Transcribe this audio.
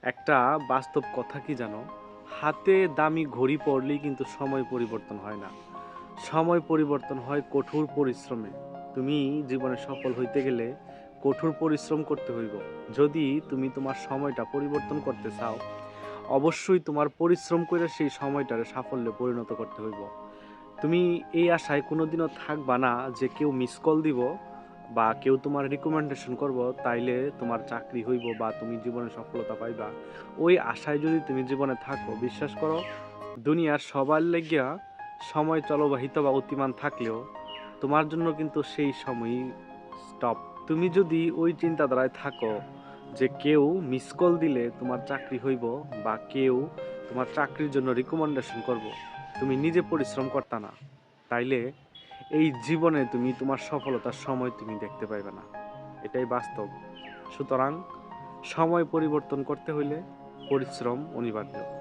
একটা বাস্তব কথা কি জানো? হাতে দামি ঘড়ি পরলেই কিন্তু সময় পরিবর্তন হয় না। সময় পরিবর্তন হয় কঠোর পরিশ্রমে। তুমি জীবনে সফল হইতে গেলে কঠোর পরিশ্রম করতে হইব। যদি তুমি তোমার সময়টা পরিবর্তন করতে চাও, অবশ্যই তোমার পরিশ্রম করে সেই সময়টারে সাফল্যে পরিণত করতে হইব। তুমি এই আশায় কোনোদিনও থাকবা না যে কেউ মিস কল দিব বা কেউ তোমার রিকমেন্ডেশন করব তাইলে তোমার চাকরি হইব বা তুমি জীবনে সফলতা পাইবা। ওই আশায় যদি তুমি জীবনে থাকো, বিশ্বাস করো, দুনিয়ার সবার লেগিয়া সময় চলবাহিত বা অতিমান থাকলেও তোমার জন্য কিন্তু সেই সময়ই স্টপ। তুমি যদি ওই চিন্তাধারায় থাকো যে কেউ মিস কল দিলে তোমার চাকরি হইব বা কেউ তোমার চাকরির জন্য রিকমেন্ডেশন করব, তুমি নিজে পরিশ্রম করতা না, তাইলে এই জীবনে তুমি তোমার সফলতার সময় তুমি দেখতে পাইবে না। এটাই বাস্তব। সুতরাং সময় পরিবর্তন করতে হইলে পরিশ্রম অনিবার্য।